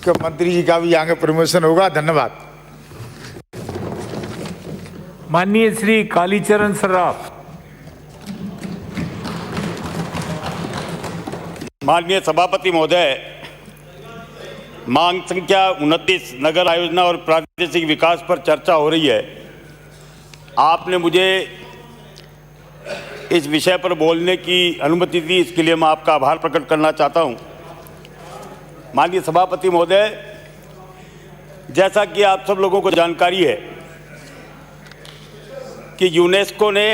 कि मंत्री जी का भी आगे प्रमोशन होगा। धन्यवाद। माननीय श्री कालीचरण सर्राफ। माननीय सभापति महोदय, मांग संख्या 29 नगर आयोजना और प्रादेशिक विकास पर चर्चा हो रही है। आपने मुझे इस विषय पर बोलने की अनुमति दी, इसके लिए मैं आपका आभार प्रकट करना चाहता हूं। माननीय सभापति महोदय, जैसा कि आप सब लोगों को जानकारी है कि यूनेस्को ने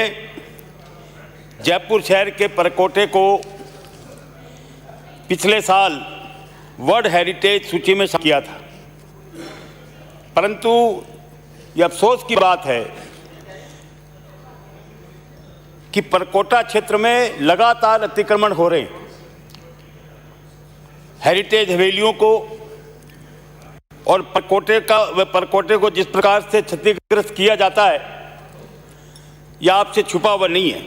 जयपुर शहर के परकोटे को पिछले साल वर्ल्ड हेरिटेज सूची में शामिल किया था, परंतु ये अफसोस की बात है कि परकोटा क्षेत्र में लगातार अतिक्रमण हो रहे हैं। हेरिटेज हवेलियों को और परकोटे को जिस प्रकार से क्षतिग्रस्त किया जाता है, यह आपसे छुपा हुआ नहीं है।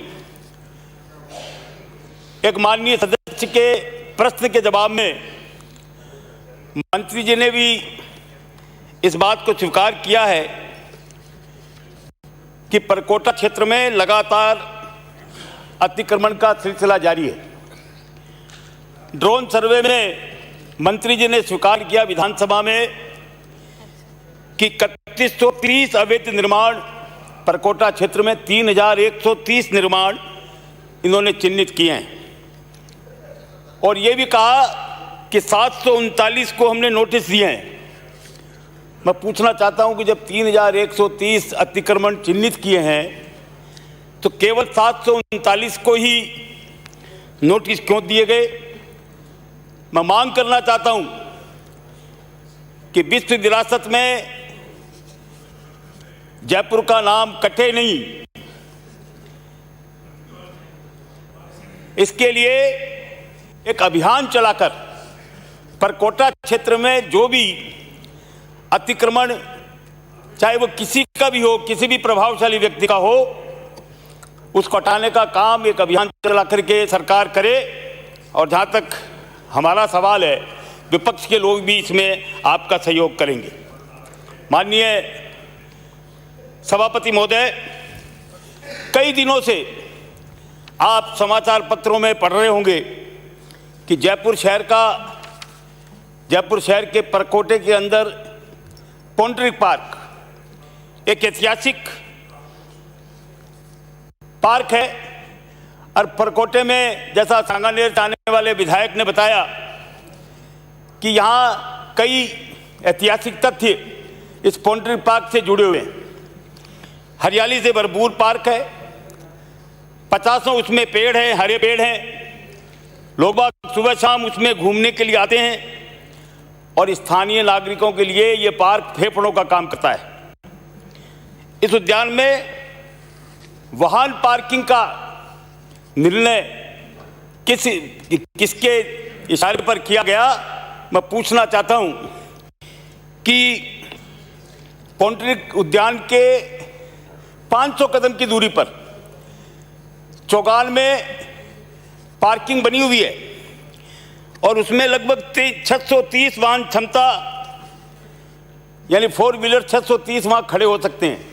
एक माननीय सदस्य के प्रश्न के जवाब में मंत्री जी ने भी इस बात को स्वीकार किया है कि परकोटा क्षेत्र में लगातार अतिक्रमण का सिलसिला जारी है। ड्रोन सर्वे में मंत्री जी ने स्वीकार किया विधानसभा में कि 3130 अवैध निर्माण, परकोटा क्षेत्र में 3130 निर्माण इन्होंने चिन्हित किए हैं, और ये भी कहा कि 739 को हमने नोटिस दिए हैं। मैं पूछना चाहता हूं कि जब 3130 अतिक्रमण चिन्हित किए हैं तो केवल 739 को ही नोटिस क्यों दिए गए? मैं मांग करना चाहता हूं कि विश्व विरासत में जयपुर का नाम कटे नहीं, इसके लिए एक अभियान चलाकर परकोटा क्षेत्र में जो भी अतिक्रमण, चाहे वो किसी का भी हो, किसी भी प्रभावशाली व्यक्ति का हो, उसको हटाने का काम एक अभियान चला करके सरकार करे। और जहाँ तक हमारा सवाल है, विपक्ष के लोग भी इसमें आपका सहयोग करेंगे। माननीय सभापति महोदय, कई दिनों से आप समाचार पत्रों में पढ़ रहे होंगे कि जयपुर शहर के परकोटे के अंदर पौंड्रिक पार्क, एक ऐतिहासिक पार्क है, और परकोटे में, जैसा सांगानेर आने वाले विधायक ने बताया, कि यहाँ कई ऐतिहासिक तथ्य इस पौंड्रिक पार्क से जुड़े हुए हैं। हरियाली से भरपूर पार्क है, 50 उसमें पेड़ हैं, हरे पेड़ हैं। लोग बाग सुबह शाम उसमें घूमने के लिए आते हैं, और स्थानीय नागरिकों के लिए ये पार्क फेफड़ों का काम करता है। इस उद्यान में वाहन पार्किंग का निर्णय किसके इशारे पर किया गया, मैं पूछना चाहता हूं कि पौंड्रिक उद्यान के 500 कदम की दूरी पर चौगान में पार्किंग बनी हुई है, और उसमें लगभग 630 वाहन क्षमता, यानी 4 व्हीलर 630 वहां खड़े हो सकते हैं।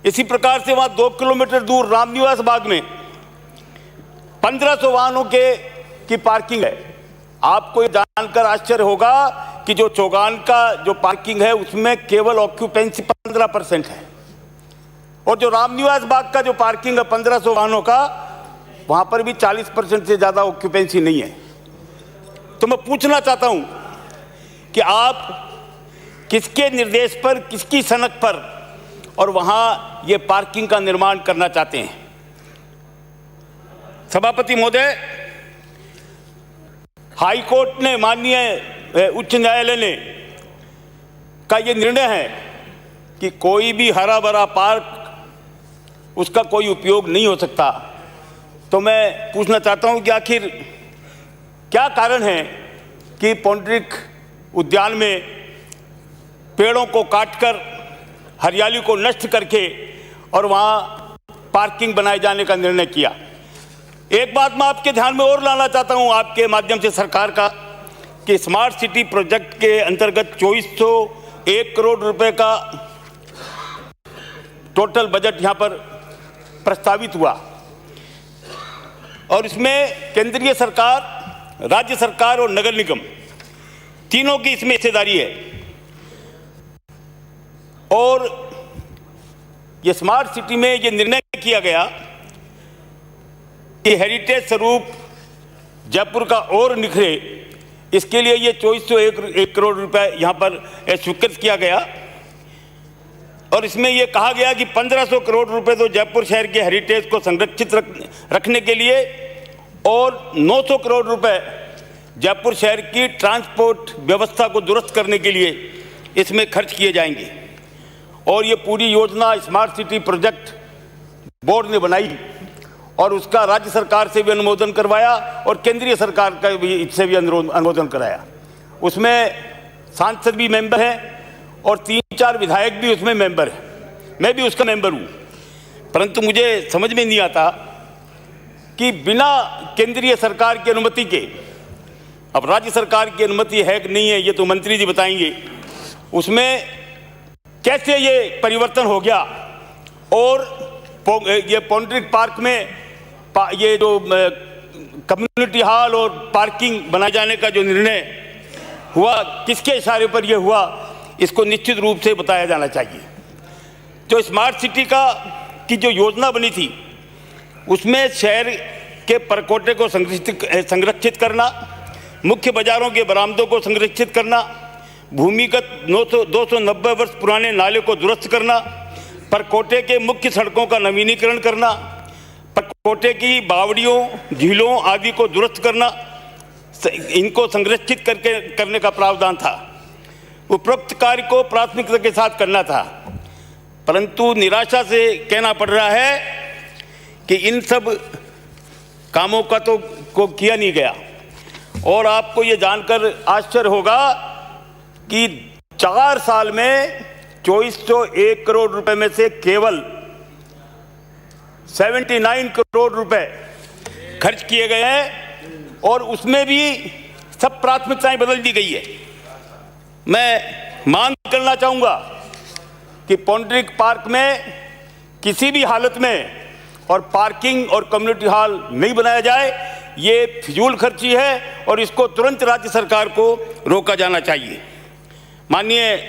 इसी प्रकार से वहां 2 किलोमीटर दूर रामनिवास बाग में 1500 वाहनों की पार्किंग है। आपको ये जानकर आश्चर्य होगा कि जो चौगान का जो पार्किंग है उसमें केवल ऑक्यूपेंसी 15% है, और जो रामनिवास बाग का जो पार्किंग है 1500 वाहनों का, वहां पर भी 40% से ज्यादा ऑक्यूपेंसी नहीं है। तो मैं पूछना चाहता हूं कि आप किसके निर्देश पर, किसकी सनक पर, और वहां ये पार्किंग का निर्माण करना चाहते हैं? सभापति महोदय, हाई कोर्ट ने, माननीय उच्च न्यायालय ने का ये निर्णय है कि कोई भी हरा भरा पार्क, उसका कोई उपयोग नहीं हो सकता। तो मैं पूछना चाहता हूं कि आखिर क्या कारण है कि पौंड्रिक उद्यान में पेड़ों को काटकर, हरियाली को नष्ट करके और वहां पार्किंग बनाए जाने का निर्णय किया? एक बात मैं आपके ध्यान में और लाना चाहता हूं, आपके माध्यम से सरकार का, कि स्मार्ट सिटी प्रोजेक्ट के अंतर्गत 2401 करोड़ रुपए का टोटल बजट यहां पर प्रस्तावित हुआ और इसमें केंद्रीय सरकार, राज्य सरकार और नगर निगम तीनों की इसमें हिस्सेदारी है। और ये स्मार्ट सिटी में ये निर्णय किया गया कि हेरिटेज स्वरूप जयपुर का और निखरे, इसके लिए ये 2401 करोड़ रुपए यहां पर स्वीकृत किया गया और इसमें यह कहा गया कि 1500 करोड़ रुपए तो जयपुर शहर के हेरिटेज को संरक्षित रखने के लिए और 900 करोड़ रुपए जयपुर शहर की ट्रांसपोर्ट व्यवस्था को दुरुस्त करने के लिए इसमें खर्च किए जाएंगे। और ये पूरी योजना स्मार्ट सिटी प्रोजेक्ट बोर्ड ने बनाई और उसका राज्य सरकार से भी अनुमोदन करवाया और केंद्रीय सरकार का भी इससे भी अनुमोदन कराया। उसमें सांसद भी मेंबर हैं और 3-4 विधायक भी उसमें मेंबर हैं। मैं भी उसका मेंबर हूँ, परंतु मुझे समझ में नहीं आता कि बिना केंद्रीय सरकार की अनुमति के, अब राज्य सरकार की अनुमति है कि नहीं है ये तो मंत्री जी बताएंगे, उसमें कैसे ये परिवर्तन हो गया। और ये पॉन्ड्रिक पार्क में ये जो कम्युनिटी हॉल और पार्किंग बनाए जाने का जो निर्णय हुआ, किसके इशारे पर यह हुआ, इसको निश्चित रूप से बताया जाना चाहिए। जो स्मार्ट सिटी की जो योजना बनी थी उसमें शहर के परकोटे को संरक्षित करना, मुख्य बाजारों के बरामदों को संरक्षित करना, भूमिगत 290 वर्ष पुराने नाले को दुरुस्त करना, परकोटे के मुख्य सड़कों का नवीनीकरण करना, परकोटे की बावड़ियों, झीलों आदि को दुरुस्त करना, इनको संरक्षित करने का प्रावधान था। उपरोक्त कार्य को प्राथमिकता के साथ करना था, परंतु निराशा से कहना पड़ रहा है कि इन सब कामों का को किया नहीं गया। और आपको ये जानकर आश्चर्य होगा कि 4 साल में 2401 करोड़ रुपए में से केवल 79 करोड़ रुपए खर्च किए गए हैं और उसमें भी सब प्राथमिकताएं बदल दी गई है। मैं मांग करना चाहूंगा कि पॉन्ड्रिक पार्क में किसी भी हालत में और पार्किंग और कम्युनिटी हॉल नहीं बनाया जाए, ये फिजूल खर्ची है और इसको तुरंत राज्य सरकार को रोका जाना चाहिए। माननीय,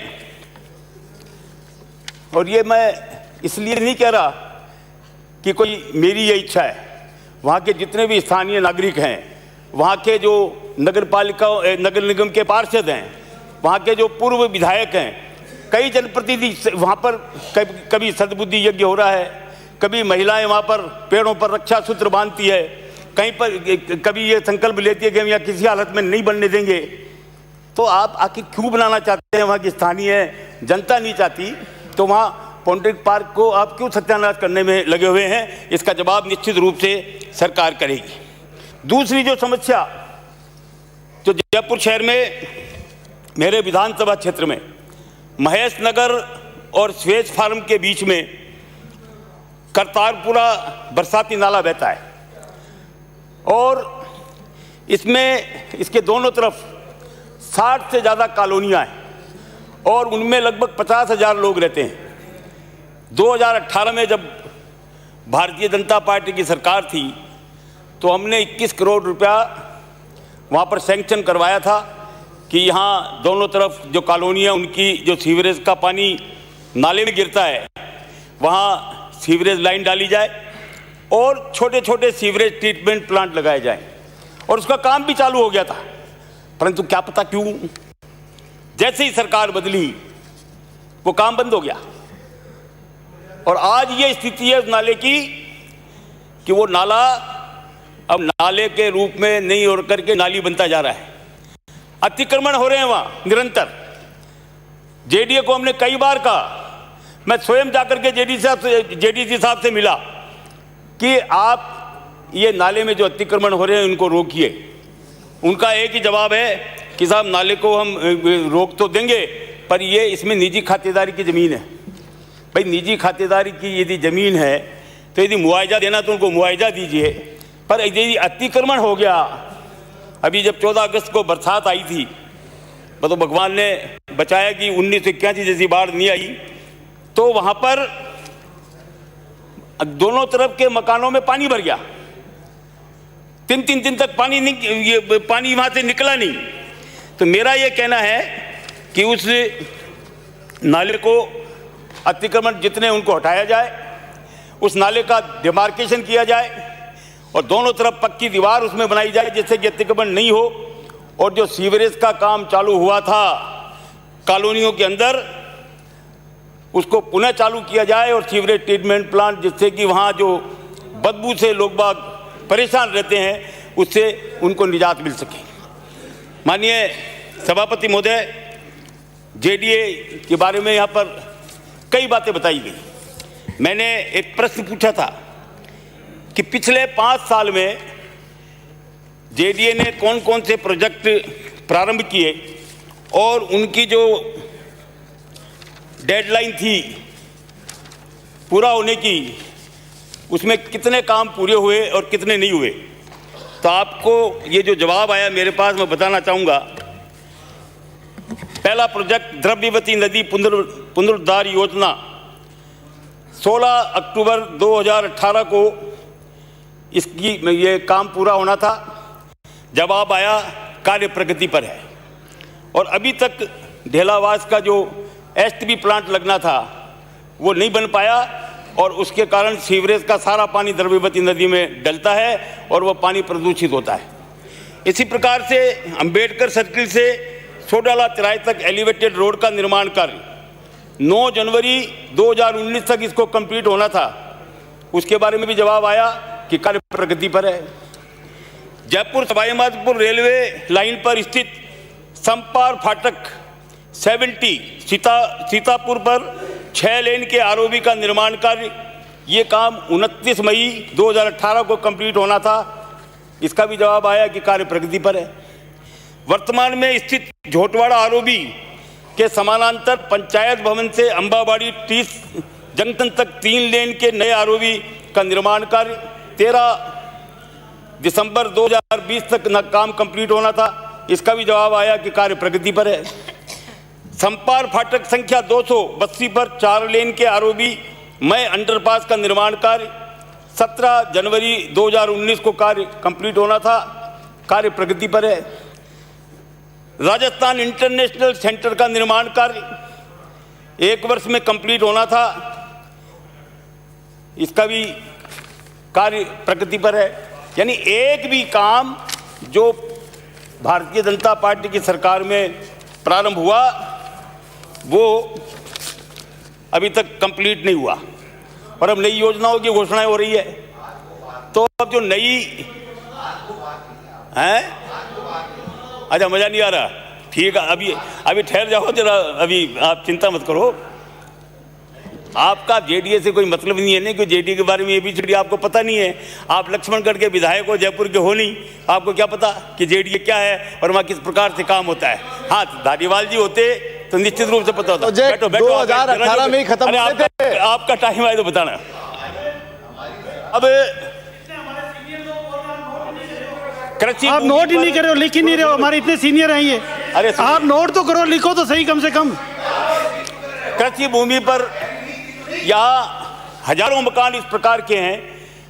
और ये मैं इसलिए नहीं कह रहा कि कोई मेरी ये इच्छा है, वहाँ के जितने भी स्थानीय नागरिक हैं, वहाँ के जो नगर पालिका नगर निगम के पार्षद हैं, वहाँ के जो पूर्व विधायक हैं, कई जनप्रतिनिधि वहाँ पर कभी सद्बुद्धि यज्ञ हो रहा है, कभी महिलाएं वहाँ पर पेड़ों पर रक्षा सूत्र बांधती है, कहीं पर कभी ये संकल्प लेती है कि हम यहाँ किसी हालत में नहीं बनने देंगे। तो आप आखिर क्यों बनाना चाहते हैं? वहाँ की स्थानीय जनता नहीं चाहती, तो वहाँ पॉन्ड्रिक पार्क को आप क्यों सत्यानाश करने में लगे हुए हैं? इसका जवाब निश्चित रूप से सरकार करेगी। दूसरी जो समस्या जो जयपुर शहर में मेरे विधानसभा क्षेत्र में महेश नगर और स्वेज फार्म के बीच में करतारपुरा बरसाती नाला बहता है और इसमें इसके दोनों तरफ 60 से ज़्यादा कॉलोनियाँ हैं और उनमें लगभग 50,000 लोग रहते हैं। 2018 में जब भारतीय जनता पार्टी की सरकार थी तो हमने 21 करोड़ रुपया वहाँ पर सैंक्शन करवाया था कि यहाँ दोनों तरफ जो कॉलोनियाँ उनकी जो सीवरेज का पानी नाले में गिरता है वहाँ सीवरेज लाइन डाली जाए और छोटे छोटे सीवरेज ट्रीटमेंट प्लांट लगाए जाएं और उसका काम भी चालू हो गया था। परंतु क्या पता क्यों जैसे ही सरकार बदली वो काम बंद हो गया और आज ये स्थिति है उस नाले की कि वो नाला अब नाले के रूप में नहीं हो करके नाली बनता जा रहा है। अतिक्रमण हो रहे हैं वहाँ निरंतर। जेडीए को हमने कई बार कहा, मैं स्वयं जाकर के जेडीसी साहब से मिला कि आप ये नाले में जो अतिक्रमण हो रहे हैं उनको रोकिए। उनका एक ही जवाब है कि साहब नाले को हम रोक तो देंगे पर ये इसमें निजी खातेदारी की ज़मीन है। भाई निजी खातेदारी की यदि ज़मीन है तो यदि मुआवजा देना तो उनको मुआवजा दीजिए, पर यदि अतिक्रमण हो गया, अभी जब 14 अगस्त को बरसात आई थी तो भगवान ने बचाया कि 1981 जैसी बाढ़ नहीं आई, तो वहाँ पर दोनों तरफ के मकानों में पानी भर गया। 3-3 दिन तक पानी वहाँ से निकला नहीं। तो मेरा ये कहना है कि उस नाले को अतिक्रमण जितने उनको हटाया जाए, उस नाले का डिमार्केशन किया जाए और दोनों तरफ पक्की दीवार उसमें बनाई जाए जिससे कि अतिक्रमण नहीं हो। और जो सीवरेज का काम चालू हुआ था कॉलोनियों के अंदर, उसको पुनः चालू किया जाए और सीवरेज ट्रीटमेंट प्लांट, जिससे कि वहाँ जो बदबू से लोग बाग परेशान रहते हैं उससे उनको निजात मिल सके। माननीय सभापति महोदय, जेडीए के बारे में यहाँ पर कई बातें बताई गई। मैंने एक प्रश्न पूछा था कि पिछले 5 साल में जेडीए ने कौन कौन से प्रोजेक्ट प्रारंभ किए और उनकी जो डेडलाइन थी पूरा होने की, उसमें कितने काम पूरे हुए और कितने नहीं हुए। तो आपको ये जो जवाब आया मेरे पास, मैं बताना चाहूँगा। पहला प्रोजेक्ट द्रव्यवती नदी पुनरुद्धार योजना 16 अक्टूबर 2018 को इसकी ये काम पूरा होना था। जवाब आया कार्य प्रगति पर है। और अभी तक ढेलावास का जो एसटीपी प्लांट लगना था वो नहीं बन पाया और उसके कारण सीवरेज का सारा पानी द्रव्यवती नदी में डलता है और वो पानी प्रदूषित होता है। इसी प्रकार से अंबेडकर सर्किल से सोडाला तिराई तक एलिवेटेड रोड का निर्माण कार्य 9 जनवरी 2019 तक इसको कंप्लीट होना था। उसके बारे में भी जवाब आया कि कार्य प्रगति पर है। जयपुर सवाई माधोपुर रेलवे लाइन पर स्थित संपार फाटक 70 सीतापुर पर 6 लेन के आरओबी का निर्माण कार्य, ये काम 29 मई 2018 को कंप्लीट होना था। इसका भी जवाब आया कि कार्य प्रगति पर है। वर्तमान में स्थित झोटवाड़ा आरओबी के समानांतर पंचायत भवन से अंबाबाड़ी टी जंक्शन तक 3 लेन के नए आरओबी का निर्माण कार्य 13 दिसंबर 2020 तक काम कंप्लीट होना था। इसका भी जवाब आया कि कार्य प्रगति पर है। संपार फाटक संख्या 282 पर 4 लेन के आरओबी मय अंडरपास का निर्माण कार्य 17 जनवरी 2019 को कार्य कंप्लीट होना था। कार्य प्रगति पर है। राजस्थान इंटरनेशनल सेंटर का निर्माण कार्य 1 वर्ष में कंप्लीट होना था। इसका भी कार्य प्रगति पर है। यानी एक भी काम जो भारतीय जनता पार्टी की सरकार में प्रारंभ हुआ वो अभी तक कंप्लीट नहीं हुआ। और अब नई योजनाओं की घोषणाएं हो रही है। तो अब जो नई है, अच्छा मजा नहीं आ रहा, ठीक है, अभी ठहर जाओ जरा, अभी आप चिंता मत करो। आपका जेडीए से कोई मतलब नहीं है ना, कि जेडीए के बारे में ये भी आपको पता नहीं है। आप लक्ष्मणगढ़ के विधायक हो, जयपुर के हो नहीं, आपको क्या पता कि जेडीए क्या है और वहाँ किस प्रकार से काम होता है। हाँ, धारीवाल जी होते तो निश्चित रूप से पता होता। बैठो बैठो, 2018 में ही खत्म हुए थे। आपका टाइम आए तो बताना। अब कृषि, आप नोट ही नहीं कर रहे हो, लिख ही नहीं रहे हो, हमारे इतने सीनियर हैं ये। अरे आप नोट तो करो, लिखो तो सही कम से कम। कृषि भूमि पर यहाँ हजारों मकान इस प्रकार के हैं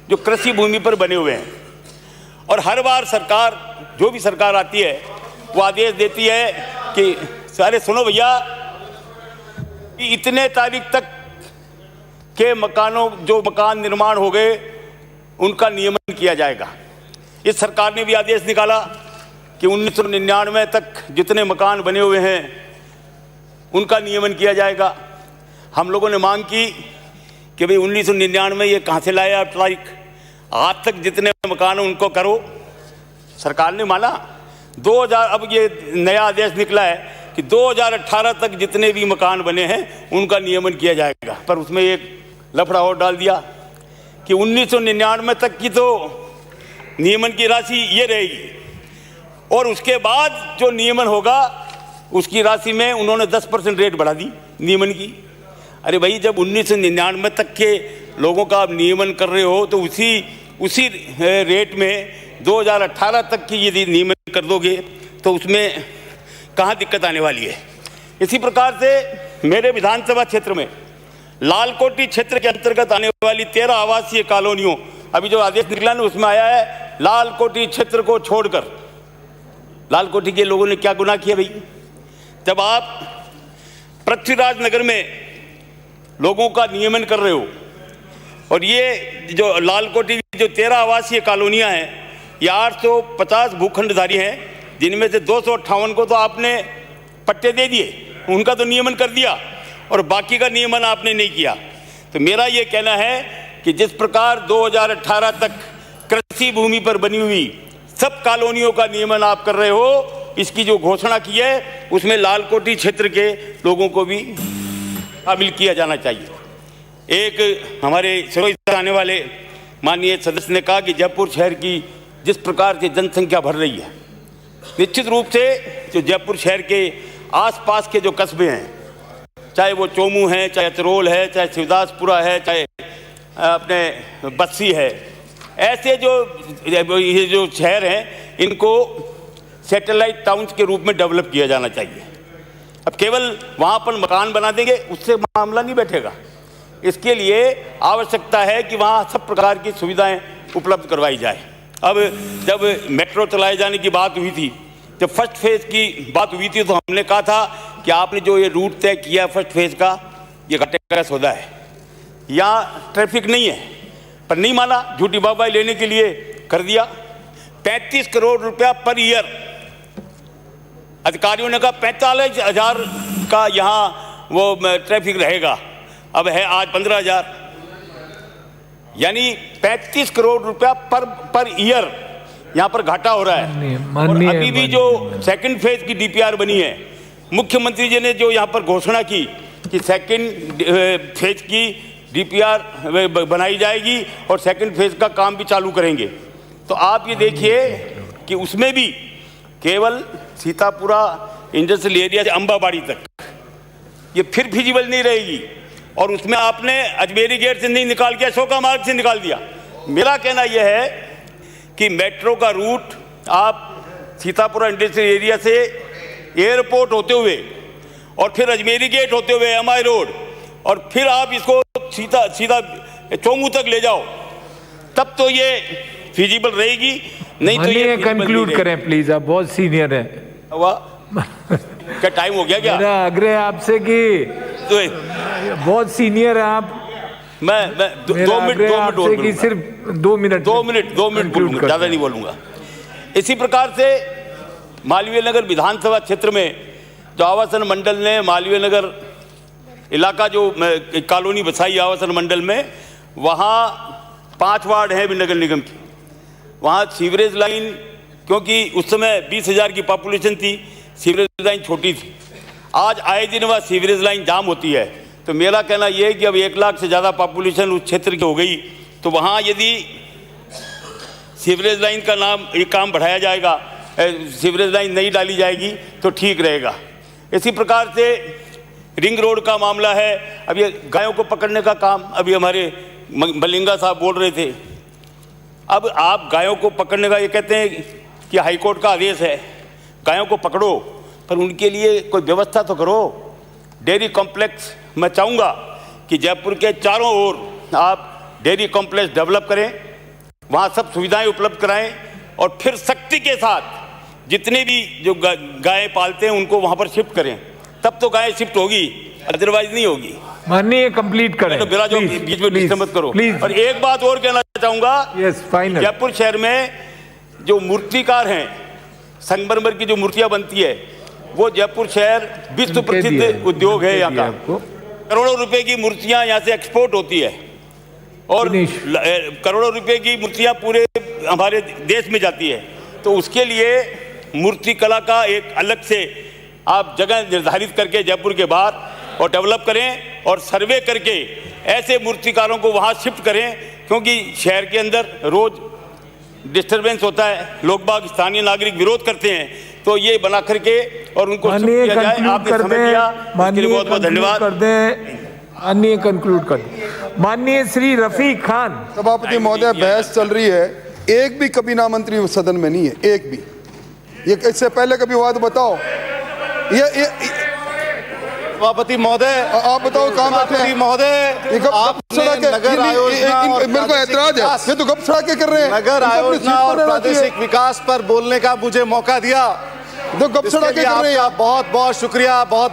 जो कृषि भूमि पर बने हुए हैं। और हर बार सरकार, जो भी सरकार आती है, वो आदेश देती है कि सारे सुनो भैया, कि इतने तारीख तक के मकानों, जो मकान निर्माण हो गए उनका नियमन किया जाएगा। इस सरकार ने भी आदेश निकाला कि 1999 तक जितने मकान बने हुए हैं उनका नियमन किया जाएगा। हम लोगों ने मांग की कि भाई 1999 ये कहाँ से लाया आप तारीख, आज तक जितने मकान हैं उनको करो। सरकार ने माना। 2000 अब ये नया आदेश निकला है कि 2018 तक जितने भी मकान बने हैं उनका नियमन किया जाएगा। पर उसमें एक लफड़ा और डाल दिया कि 1999 तक की तो नियमन की राशि ये रहेगी और उसके बाद जो नियमन होगा उसकी राशि में उन्होंने 10% रेट बढ़ा दी नियमन की। अरे भाई, जब 1999 तक के लोगों का आप नियमन कर रहे हो तो उसी रेट में 2018 तक की यदि नियमन कर दोगे तो उसमें कहाँ दिक्कत आने वाली है। इसी प्रकार से मेरे विधानसभा क्षेत्र में लालकोटी क्षेत्र के अंतर्गत आने वाली 13 आवासीय कॉलोनियों, अभी जो आदेश निकला ना उसमें आया है लालकोटी क्षेत्र को छोड़कर। लालकोटी के लोगों ने क्या गुनाह किया भाई? जब आप पृथ्वीराज नगर में लोगों का नियमन कर रहे हो और ये जो लालकोटी की जो 13 आवासीय कॉलोनियां हैं, ये 850 भूखंडधारी हैं, जिनमें से 258 को तो आपने पट्टे दे दिए, उनका तो नियमन कर दिया और बाकी का नियमन आपने नहीं किया। तो मेरा ये कहना है कि जिस प्रकार 2018 तक कृषि भूमि पर बनी हुई सब कॉलोनियों का नियमन आप कर रहे हो, इसकी जो घोषणा की है उसमें लालकोटी क्षेत्र के लोगों को भी शामिल किया जाना चाहिए। एक हमारे सिरोही से आने वाले माननीय सदस्य ने कहा कि जयपुर शहर की जिस प्रकार से जनसंख्या बढ़ रही है, निश्चित रूप से जो जयपुर शहर के आसपास के जो कस्बे हैं, चाहे वो चोमू हैं, चाहे अतरोल है, चाहे शिवदासपुरा है, चाहे अपने बस्सी है, ऐसे ये जो शहर हैं इनको सैटेलाइट टाउन्स के रूप में डेवलप किया जाना चाहिए। अब केवल वहाँ पर मकान बना देंगे उससे मामला नहीं बैठेगा। इसके लिए आवश्यकता है कि वहाँ सब प्रकार की सुविधाएं उपलब्ध करवाई जाए। अब जब मेट्रो चलाए जाने की बात हुई थी, जब फर्स्ट फेज की बात हुई थी, तो हमने कहा था कि आपने जो ये रूट तय किया फर्स्ट फेज का, ये घाटे का सौदा है, यहाँ ट्रैफिक नहीं है, पर नहीं माना, झूठी बाबाई लेने के लिए कर दिया। 35 करोड़ रुपया पर ईयर, अधिकारियों ने कहा 45,000 का यहाँ वो ट्रैफिक रहेगा, अब है आज 15,000, यानी 35 करोड़ रुपया पर ईयर यहाँ पर घाटा हो रहा है। और अभी भी जो सेकंड फेज की डीपीआर बनी है, मुख्यमंत्री जी ने जो यहाँ पर घोषणा की कि सेकंड फेज की डीपीआर बनाई जाएगी और सेकंड फेज का काम भी चालू करेंगे, तो आप ये देखिए कि उसमें भी केवल सीतापुरा इंडस्ट्रियल एरिया से अंबाबाड़ी तक ये फिर फिजिबल नहीं रहेगी, और उसमें आपने अजमेरी गेट से नहीं निकाल के अशोका मार्ग से निकाल दिया। मेरा कहना यह है कि मेट्रो का रूट आप सीतापुरा इंडस्ट्रियल एरिया से एयरपोर्ट होते हुए और फिर अजमेरी गेट होते हुए एमआई रोड और फिर आप इसको सीधा चोमू तक ले जाओ, तब तो ये फिजिबल रहेगी, नहीं तो ये कंक्लूड करें प्लीज, आप बहुत सीनियर हैं। क्या टाइम हो गया क्या? मेरा आग्रह आपसे कि तो बहुत सीनियर है आप, मैं 2 मिनट और कि सिर्फ 2 मिनट बोलूंगा, ज़्यादा नहीं बोलूंगा। इसी प्रकार से मालवीय नगर विधानसभा क्षेत्र में जो आवासन मंडल ने मालवीय नगर इलाका जो कॉलोनी बसाई आवासन मंडल में, वहाँ 5 वार्ड हैं नगर निगम की। वहाँ सीवरेज लाइन, क्योंकि उस समय 20,000 की पॉपुलेशन थी, सीवरेज लाइन छोटी थी, आज आए दिन वह सीवरेज लाइन जाम होती है। तो मेरा कहना यह है कि अब 1 लाख से ज़्यादा पॉपुलेशन उस क्षेत्र की हो गई, तो वहाँ यदि सीवरेज लाइन का काम बढ़ाया जाएगा, सीवरेज लाइन नहीं डाली जाएगी तो ठीक रहेगा। इसी प्रकार से रिंग रोड का मामला है, अब ये गायों को पकड़ने का काम अभी हमारे मलिंगा साहब बोल रहे थे। अब आप गायों को पकड़ने का, ये कहते हैं कि हाईकोर्ट का आदेश है गायों को पकड़ो, पर उनके लिए कोई व्यवस्था तो करो। डेयरी कॉम्प्लेक्स मैं चाहूँगा कि जयपुर के चारों ओर आप डेयरी कॉम्प्लेक्स डेवलप करें, वहाँ सब सुविधाएं उपलब्ध कराएं और फिर सख्ती के साथ जितने भी जो गायें पालते हैं उनको वहाँ पर शिफ्ट करें, तब तो गायें शिफ्ट होगी, अदरवाइज नहीं होगी। माननीय कंप्लीट करें, तो मेरा जो बीच में डिस्टर्ब मत करो। प्लीज। और एक बात और कहना चाहूँगा, जयपुर शहर में जो मूर्तिकार हैं, संगमरमर की जो मूर्तियाँ बनती है, वो जयपुर शहर विश्व प्रसिद्ध उद्योग है। यहाँ का करोड़ों रुपए की मूर्तियाँ यहाँ से एक्सपोर्ट होती है और करोड़ों रुपए की मूर्तियाँ पूरे हमारे देश में जाती है। तो उसके लिए मूर्ति कला का एक अलग से आप जगह निर्धारित करके जयपुर के बाहर और डेवलप करें और सर्वे करके ऐसे मूर्तिकारों को वहाँ शिफ्ट करें, क्योंकि शहर के अंदर रोज डिस्टरबेंस होता है, लोग बाग स्थानीय नागरिक विरोध करते हैं, तो ये बना करके और उनको शिफ्ट किया जाए। आपने समय दिया, इसके लिए बहुत बहुत धन्यवाद। माननीय कंक्लूड कर दें। माननीय श्री रफीक खान। सभापति महोदय, बहस चल रही है, एक भी कबीना मंत्री सदन में नहीं है, एक भी। ये इससे पहले कभी हुआ तो बताओ। ये सभापति महोदय, आप बताओ कहाँ बैठे हैं महोदय, ये गप आपने सड़ा के नगर आयोजना और मेरे को प्रादेशिक एतराज है, विकास- ये तो गप सड़ा के कर रहे हैं। नगर इनको अपनी आयोजना सीट और पर रहना चाहिए। प्रादेशिक विकास पर बोलने का मुझे मौका दिया, तो गप सड़ा इसके के लिए कर रहे हैं आपका बहुत बहुत शुक्रिया। बहुत